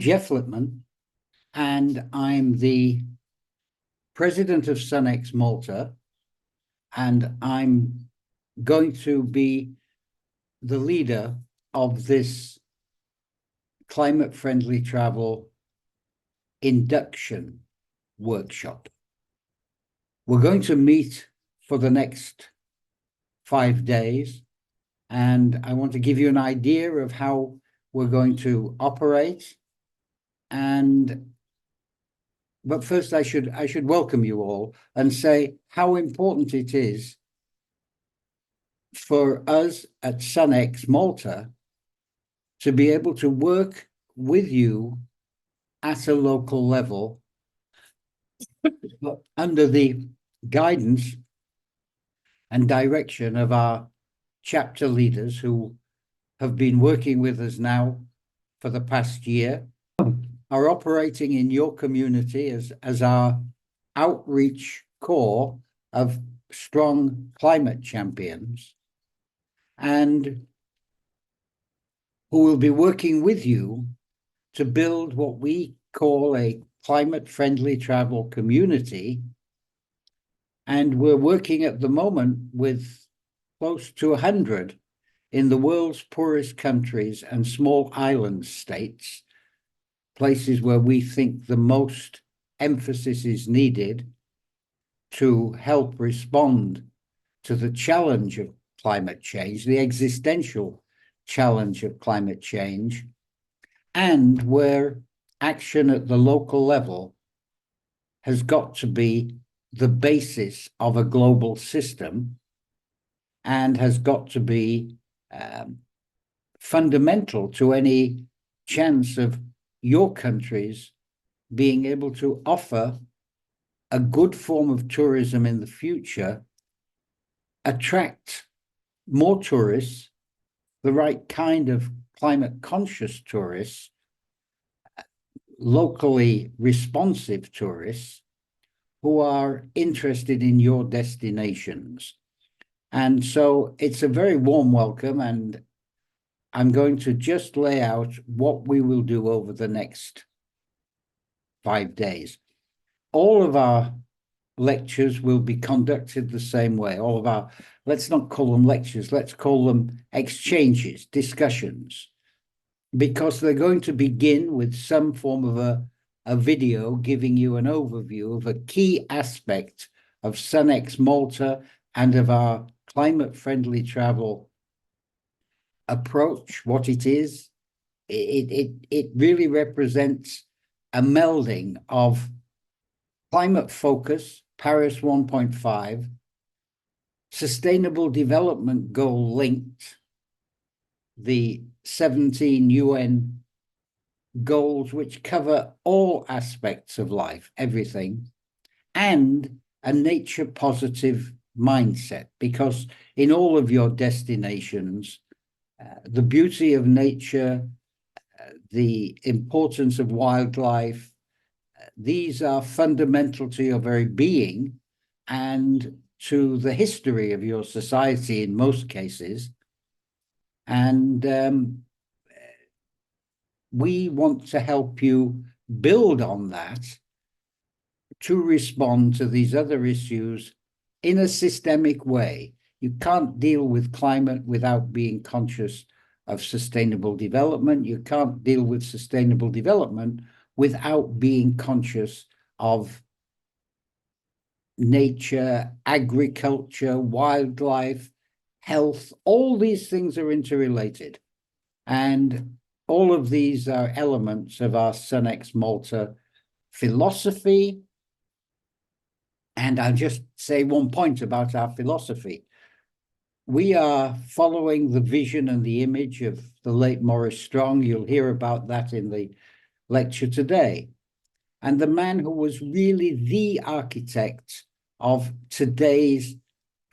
Jeff Lipman, and I'm the president of SunX Malta, and I'm going to be the leader of this climate-friendly travel induction workshop. We're going to meet for the next 5 days, and I want to give you an idea of how we're going to operate. But first, I should welcome you all and say how important it is for us at SunX Malta to be able to work with you at a local level under the guidance and direction of our chapter leaders who have been working with us now for the past year, are operating in your community as our outreach core of strong climate champions, and who will be working with you to build what we call a climate-friendly travel community. And we're working at the moment with close to 100 in the world's poorest countries and small island states, places where we think the most emphasis is needed to help respond to the challenge of climate change, the existential challenge of climate change, and where action at the local level has got to be the basis of a global system and has got to be fundamental to any chance of your countries being able to offer a good form of tourism in the future, attract more tourists, the right kind of climate conscious tourists, locally responsive tourists who are interested in your destinations. And so it's a very warm welcome, and I'm going to just lay out what we will do over the next 5 days. All of our lectures will be conducted the same way. All of our, let's not call them lectures, let's call them exchanges, discussions, because they're going to begin with some form of a video giving you an overview of a key aspect of SunX Malta and of our climate-friendly travel approach, what it is. It really represents a melding of climate focus, Paris 1.5, sustainable development goal linked, the 17 UN goals which cover all aspects of life, everything, and a nature positive mindset, because in all of your destinations, the beauty of nature, the importance of wildlife, these are fundamental to your very being and to the history of your society in most cases. And we want to help you build on that to respond to these other issues in a systemic way. You can't deal with climate without being conscious of sustainable development. You can't deal with sustainable development without being conscious of nature, agriculture, wildlife, health. All these things are interrelated. And all of these are elements of our SunX Malta philosophy. And I'll just say one point about our philosophy. We are following the vision and the image of the late Maurice Strong. You'll hear about that in the lecture today. And the man who was really the architect of today's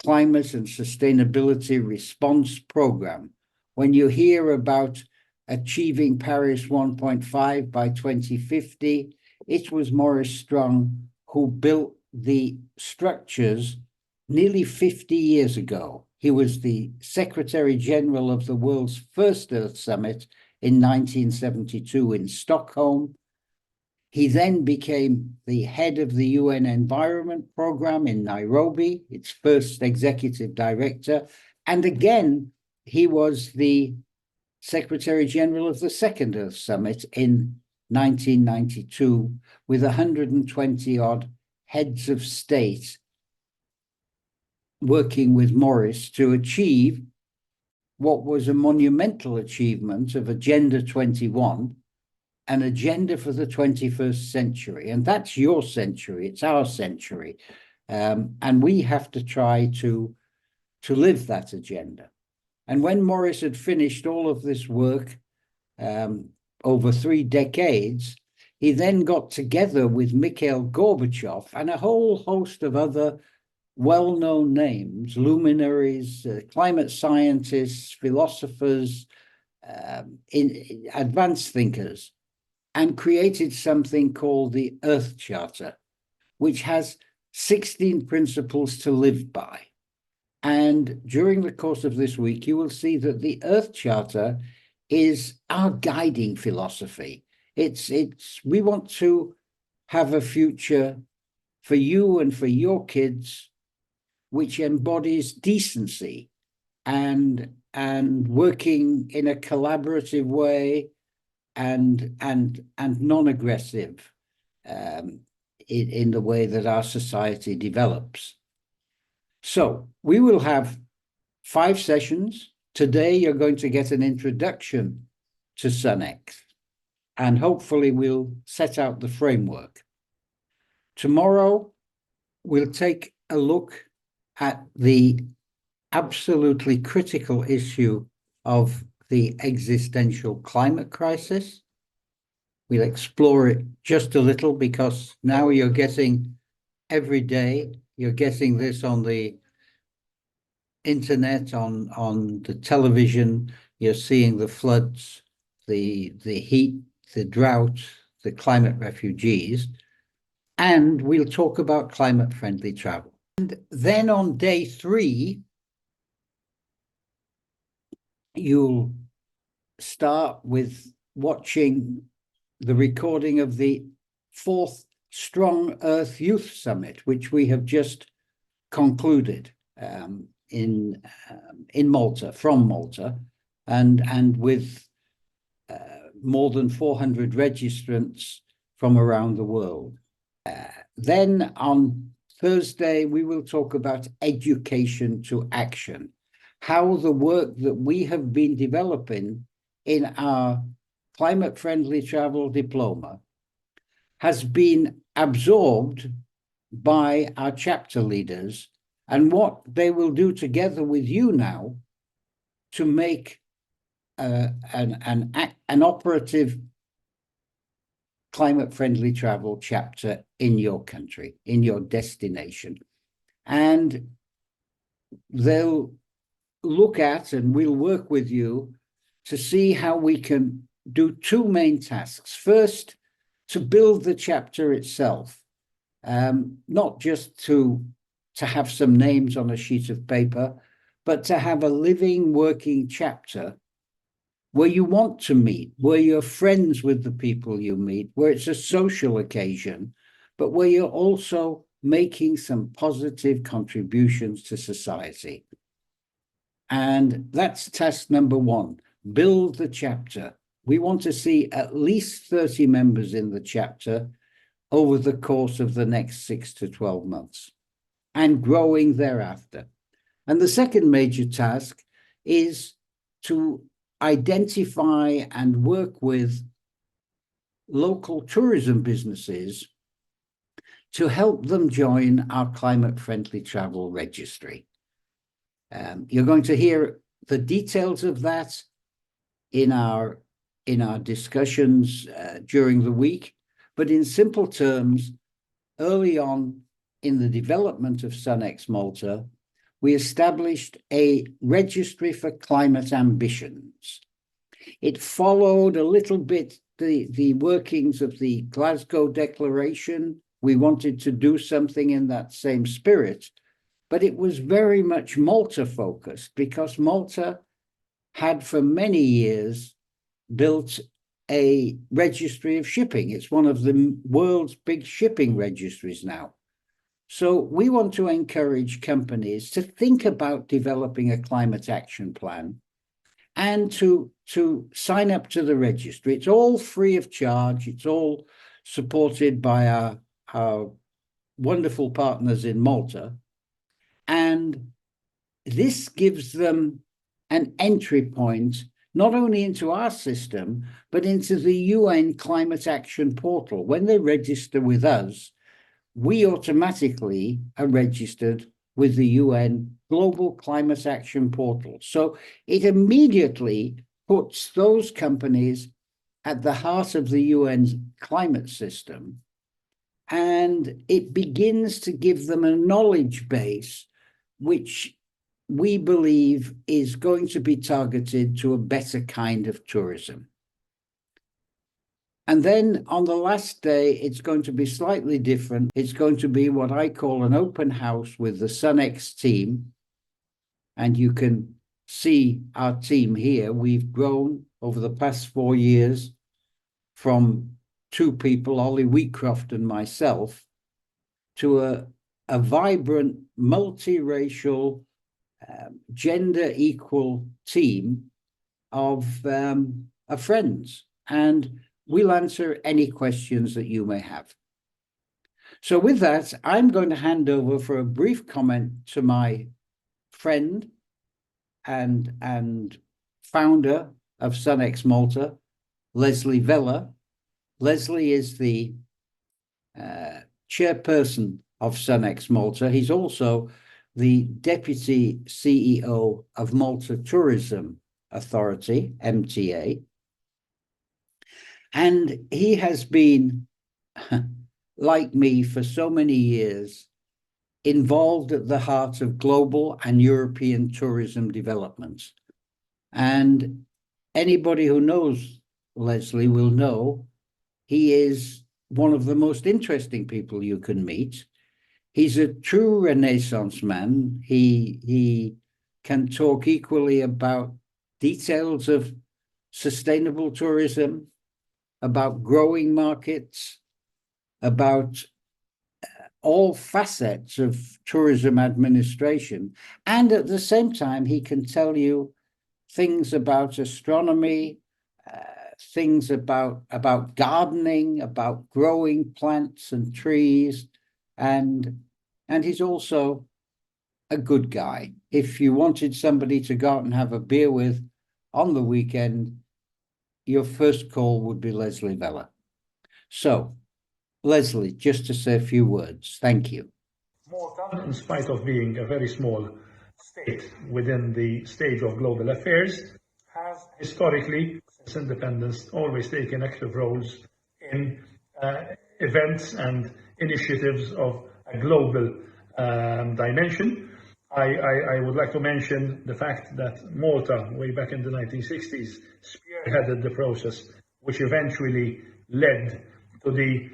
climate and sustainability response program. When you hear about achieving Paris 1.5 by 2050, it was Maurice Strong who built the structures nearly 50 years ago. He was the Secretary General of the world's first Earth Summit in 1972 in Stockholm. He then became the head of the UN Environment Programme in Nairobi, its first executive director. And again, he was the Secretary General of the Second Earth Summit in 1992, with 120 odd heads of state working with Morris to achieve what was a monumental achievement of Agenda 21, an agenda for the 21st century. And that's your century, it's our century. And we have to try to live that agenda. And when Morris had finished all of this work over 3 decades, he then got together with Mikhail Gorbachev and a whole host of other well-known names, luminaries, climate scientists, philosophers, advanced thinkers, and created something called the Earth Charter, which has 16 principles to live by. And during the course of this week, you will see that the Earth Charter is our guiding philosophy. We want to have a future for you and for your kids which embodies decency and working in a collaborative way and non-aggressive in the way that our society develops. So we will have 5 sessions. Today, you're going to get an introduction to SunX, and hopefully we'll set out the framework. Tomorrow, we'll take a look at the absolutely critical issue of the existential climate crisis. We'll explore it just a little because now you're getting every day, you're getting this on the internet, on the television, you're seeing the floods, the heat, the drought, the climate refugees, and we'll talk about climate-friendly travel. And then on day 3, you'll start with watching the recording of the 4th Strong Earth Youth Summit, which we have just concluded in Malta, from Malta, and with more than 400 registrants from around the world. Then on Thursday, we will talk about education to action, how the work that we have been developing in our climate-friendly travel diploma has been absorbed by our chapter leaders and what they will do together with you now to make an operative climate-friendly travel chapter in your country, in your destination. And they'll look at, and we'll work with you to see how we can do 2 main tasks. First, to build the chapter itself, not just to have some names on a sheet of paper, but to have a living, working chapter where you want to meet, where you're friends with the people you meet, where it's a social occasion, but where you're also making some positive contributions to society. And that's task number 1, build the chapter. We want to see at least 30 members in the chapter over the course of the next 6 to 12 months and growing thereafter. And the second major task is to identify and work with local tourism businesses to help them join our climate-friendly travel registry. You're going to hear the details of that in our discussions during the week, but in simple terms, early on in the development of SunX Malta, we established a registry for climate ambitions. It followed a little bit the workings of the Glasgow Declaration. We wanted to do something in that same spirit, but it was very much Malta focused because Malta had for many years built a registry of shipping. It's one of the world's big shipping registries now. So we want to encourage companies to think about developing a climate action plan and to sign up to the registry. It's all free of charge. It's all supported by our wonderful partners in Malta. And this gives them an entry point, not only into our system, but into the UN Climate Action Portal. When they register with us, we automatically are registered with the UN Global Climate Action Portal. So it immediately puts those companies at the heart of the UN's climate system, and it begins to give them a knowledge base which we believe is going to be targeted to a better kind of tourism. And then on the last day, it's going to be slightly different. It's going to be what I call an open house with the SunX team. And you can see our team here. We've grown over the past 4 years from 2 people, Ollie Wheatcroft and myself, to a vibrant, multiracial, gender equal team of friends. And we'll answer any questions that you may have. So with that, I'm going to hand over for a brief comment to my friend and founder of SunX Malta, Leslie Vella. Leslie is the chairperson of SunX Malta. He's also the deputy CEO of Malta Tourism Authority, MTA. And he has been, like me for so many years, involved at the heart of global and European tourism developments. And anybody who knows Leslie will know he is one of the most interesting people you can meet. He's a true Renaissance man. He can talk equally about details of sustainable tourism, about growing markets, about all facets of tourism administration. And at the same time, he can tell you things about astronomy, things about gardening, about growing plants and trees. And he's also a good guy. If you wanted somebody to go out and have a beer with on the weekend, your first call would be Leslie Vella. So, Leslie, just to say a few words. Thank you. Malta, in spite of being a very small state within the stage of global affairs, has historically, since independence, always taken active roles in events and initiatives of a global dimension. I would like to mention the fact that Malta, way back in the 1960s, spearheaded the process which eventually led to the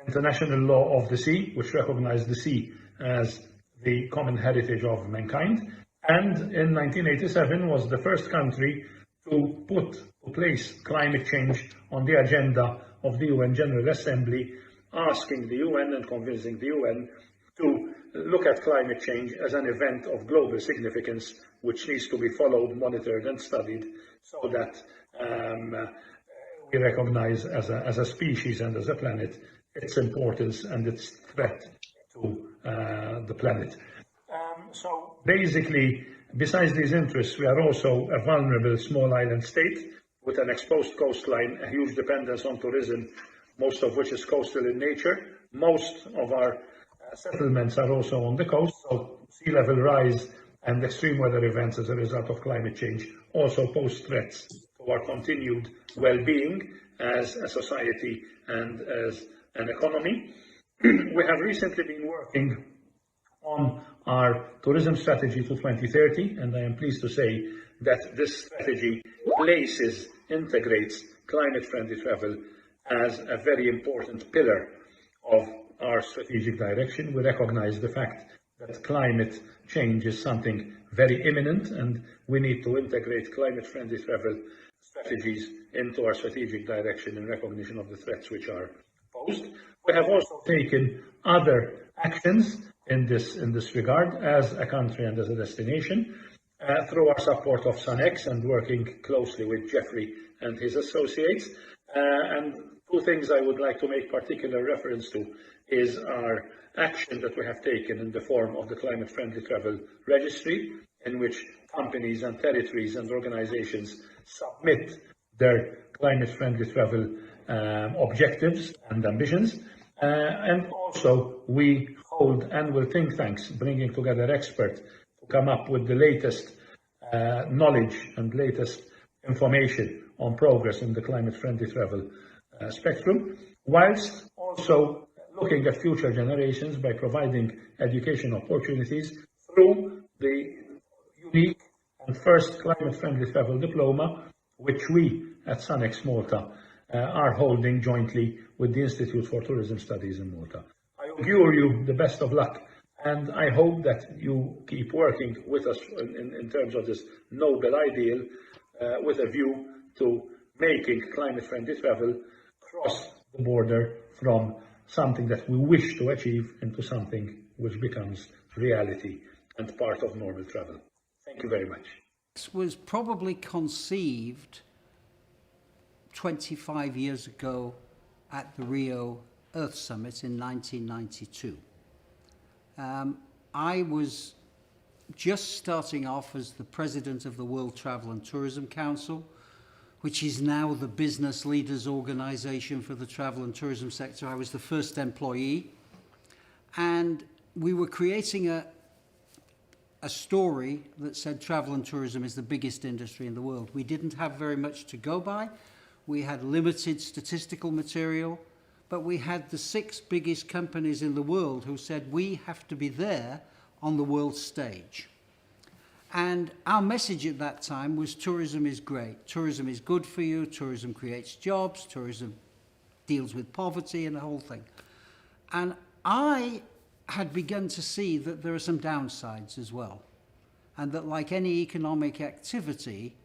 international law of the sea, which recognized the sea as the common heritage of mankind. And in 1987 was the first country to place climate change on the agenda of the UN General Assembly, asking the UN and convincing the UN to look at climate change as an event of global significance, which needs to be followed, monitored and studied so that we recognize as a species and as a planet its importance and its threat to the planet. So basically, besides these interests, we are also a vulnerable small island state with an exposed coastline, a huge dependence on tourism, most of which is coastal in nature. Most of our settlements are also on the coast, so sea level rise and extreme weather events as a result of climate change also pose threats to our continued well-being as a society and as an economy. We have recently been working on our tourism strategy to 2030, and I am pleased to say that this strategy integrates climate-friendly travel as a very important pillar of our strategic direction. We recognize the fact that climate change is something very imminent, and we need to integrate climate-friendly travel strategies into our strategic direction in recognition of the threats which are posed. We have also taken other actions in this regard as a country and as a destination through our support of SunX and working closely with Jeffrey and his associates. And two things I would like to make particular reference to is our action that we have taken in the form of the Climate Friendly Travel Registry, in which companies and territories and organizations submit their climate friendly travel objectives and ambitions. And also we hold annual think tanks bringing together experts to come up with the latest knowledge and latest information on progress in the climate friendly travel spectrum, whilst also looking at future generations by providing education opportunities through the unique and first climate friendly travel diploma, which we at SunX Malta are holding jointly with the Institute for Tourism Studies in Malta. I augure you the best of luck, and I hope that you keep working with us in terms of this noble ideal with a view to making climate friendly travel cross the border from something that we wish to achieve into something which becomes reality and part of normal travel. Thank you very much. This was probably conceived 25 years ago at the Rio Earth Summit in 1992. I was just starting off as the president of the World Travel and Tourism Council, which is now the business leaders organization for the travel and tourism sector. I was the first employee, and we were creating a story that said travel and tourism is the biggest industry in the world. We didn't have very much to go by. We had limited statistical material, but we had the 6 biggest companies in the world who said we have to be there on the world stage. And our message at that time was tourism is great. Tourism is good for you. Tourism creates jobs. Tourism deals with poverty and the whole thing. And I had begun to see that there are some downsides as well. And that like any economic activity,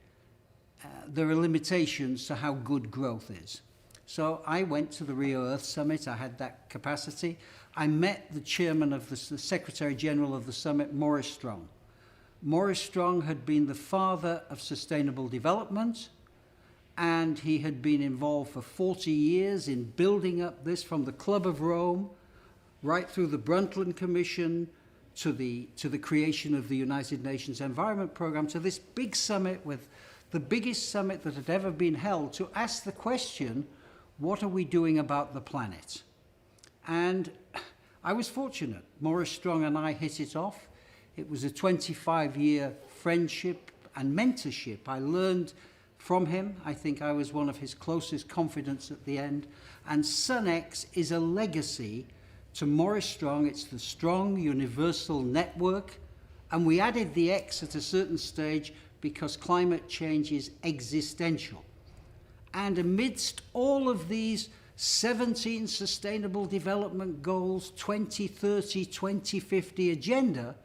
there are limitations to how good growth is. So I went to the Rio Earth Summit. I had that capacity. I met the chairman of the Secretary General of the summit, Maurice Strong. Maurice Strong had been the father of sustainable development, and he had been involved for 40 years in building up this from the Club of Rome, right through the Brundtland Commission, to the creation of the United Nations Environment Programme, to this big summit, with the biggest summit that had ever been held, to ask the question, what are we doing about the planet? And I was fortunate. Maurice Strong and I hit it off. It was a 25-year friendship and mentorship. I learned from him. I think I was one of his closest confidants at the end. And SunX is a legacy to Maurice Strong. It's the Strong Universal Network. And we added the X at a certain stage because climate change is existential. And amidst all of these 17 Sustainable Development Goals, 2030, 2050 agenda,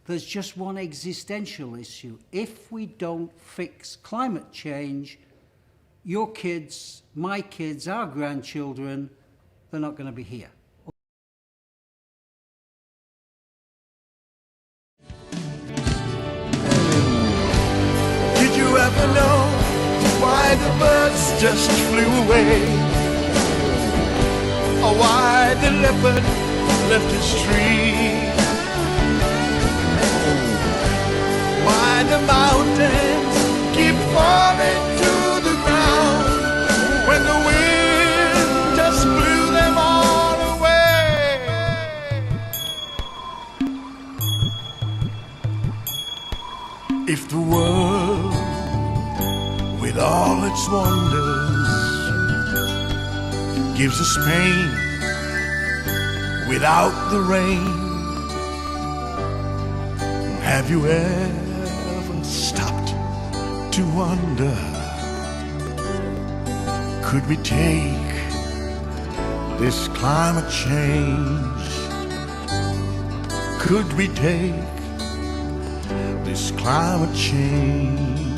there's just one existential issue. If we don't fix climate change, your kids, my kids, our grandchildren, they're not going to be here. Did you ever know why the birds just flew away? Or why the leopard left his tree? Why the mountains keep falling to the ground when the wind just blew them all away? If the world with all its wonders gives us pain without the rain, have you ever stopped to wonder, could we take this climate change? Could we take this climate change?